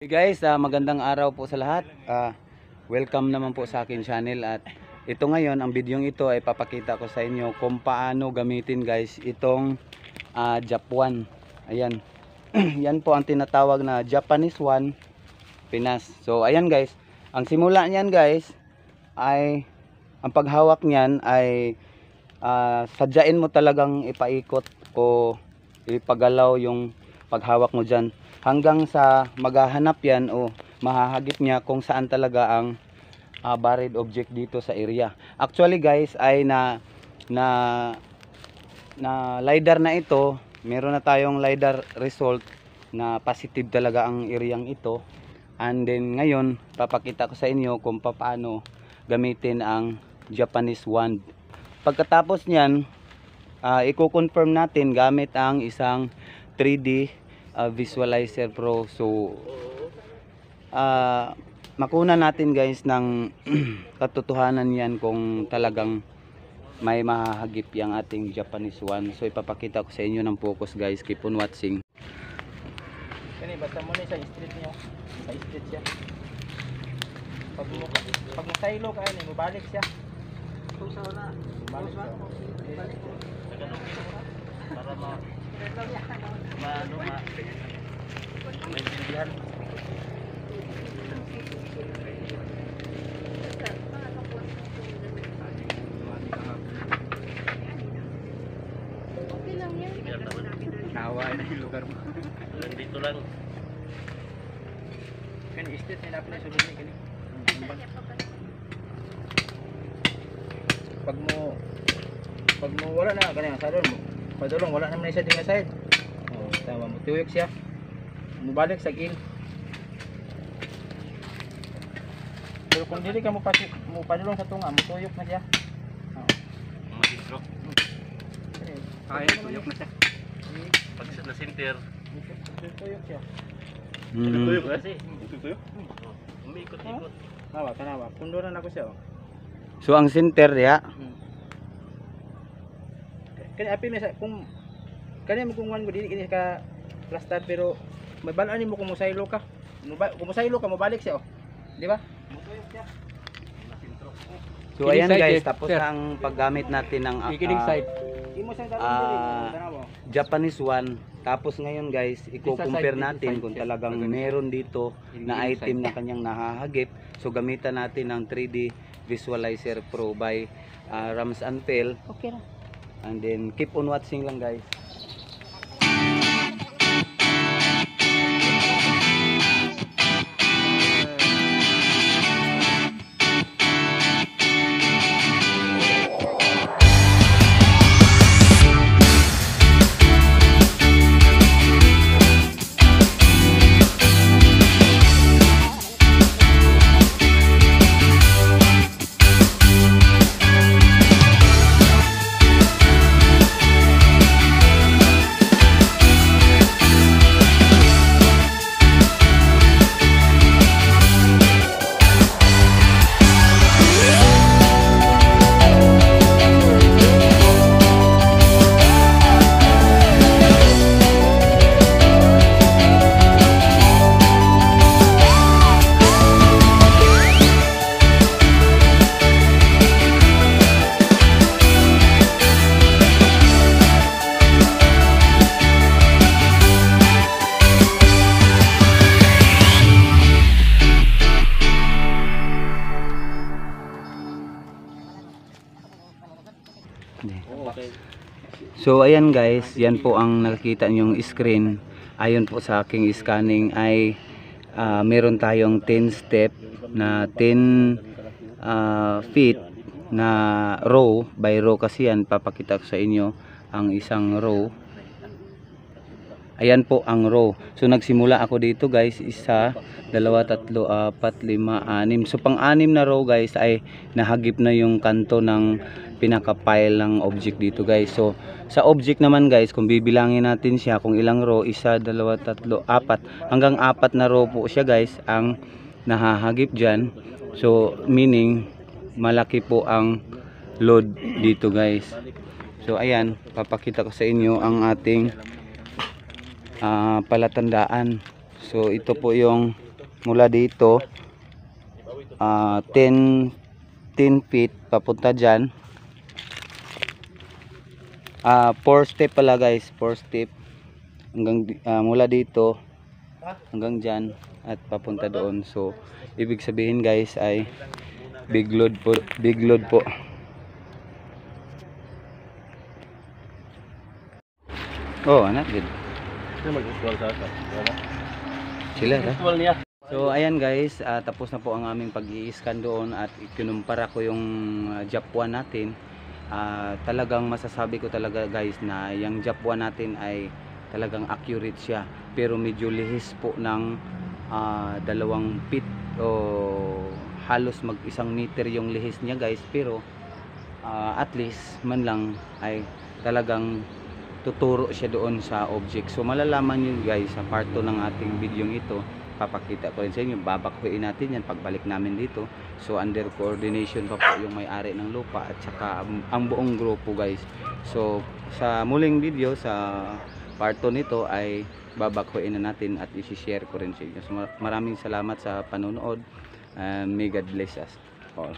Hey guys, magandang araw po sa lahat. Welcome naman po sa akin channel. At ito ngayon, ang videong ito ay papakita ko sa inyo kung paano gamitin guys itong Japan. Ayan. Yan po ang tinatawag na Japanese One Pinas. So ayan guys, ang simula niyan guys ay ang paghawak niyan ay sadyain mo talagang ipaikot o ipagalaw yung paghawak mo dyan hanggang sa maghahanap yan o mahahagip niya kung saan talaga ang buried object dito sa area. Actually guys ay na LiDAR na ito, meron na tayong LiDAR result na positive talaga ang areang ito. And then ngayon papakita ko sa inyo kung paano gamitin ang Japanese wand. Pagkatapos niyan, i-confirm natin gamit ang isang 3D Visualizer Pro. So makuna natin guys ng katotohanan yan kung talagang may mahahagip yung ating Japanese one. So ipapakita ko sa inyo ng focus guys. Keep on watching. Kani basta mo ni sa street niyo. Sa street siya. Pag masaylo ka ni mabalik siya. Tusaw na. Balik siya. Para maintindihan. Okay lang yan. Nawa na yung lugar mo. Dito lang. Kani street ni napin sulod ni kani. Pag mo wala na kani sa doon mo. Padulong wala naman isa dinga side. Oh, tama mo tuyok siya. Mubalik sa gil. Pero kung dili ka mo padulong sa tunga, mo tuyok na siya. Oh. Magintro. Ay, tuyok na siya. Pag sa center. Tuyok siya. Tuyok kasi. Tuyok? Umikot-ikot. Nawa, kanawa. Punduran ako siya. Oh. So ang center ya. Kani api may kung kani mo kung wan mo dili kini ka plaster pero may balaan nimo kung musaylo ka. Kung musaylo ka mabalik siya oh. Di ba? Mutuyok siya. So ayan guys, tapos ang paggamit natin ng Imo siyang dali Japanese one. Tapos ngayon guys, i-compare natin kung talagang meron dito na item na kanyang nahahagip. So gamitan natin ng 3D Visualizer Pro by Rams and Pel. Okay na. And then keep on watching lang guys. So ayan guys, yan po ang nakikita nyong screen. Ayon po sa aking scanning ay meron tayong 10 step na 10 feet na row by row kasi yan. Papakita ko sa inyo ang isang row. Ayan po ang row. So nagsimula ako dito guys, 1, 2, 3, 4, 5, 6. So pang-anim na row guys ay nahagip na yung kanto ng pinaka-pile ng object dito guys. So sa object naman guys, kung bibilangin natin siya kung ilang row, 1, 2, 3, 4 hanggang 4 na row po siya guys ang nahahagip dyan. So meaning malaki po ang load dito guys. So ayan, papakita ko sa inyo ang ating palatandaan. So ito po yung mula dito 10 feet papunta dyan. 4 step pala guys, 4 step hanggang mula dito hanggang dyan at papunta doon. So ibig sabihin guys ay big load po, big load po. Oh, anak good. Sila ha? niya. So ayan guys, tapos na po ang aming pag-i-scan doon at kinumpara ko yung Japuan natin. Talagang masasabi ko talaga guys na yung Japuan natin ay talagang accurate siya, pero medyo lihis po ng 2 feet o halos mag 1 meter yung lihis niya guys, pero at least man lang ay talagang tuturo siya doon sa object. So malalaman nyo guys sa part 2 ng ating video ito, papakita ko rin sa inyo, babakhuin natin yan pagbalik namin dito. So under coordination pa po yung may-ari ng lupa at saka ang buong grupo guys. So sa muling video, sa part 2 nito ay babakhuin na natin at i-share ko rin sa inyo. So maraming salamat sa panonood. May God bless us all.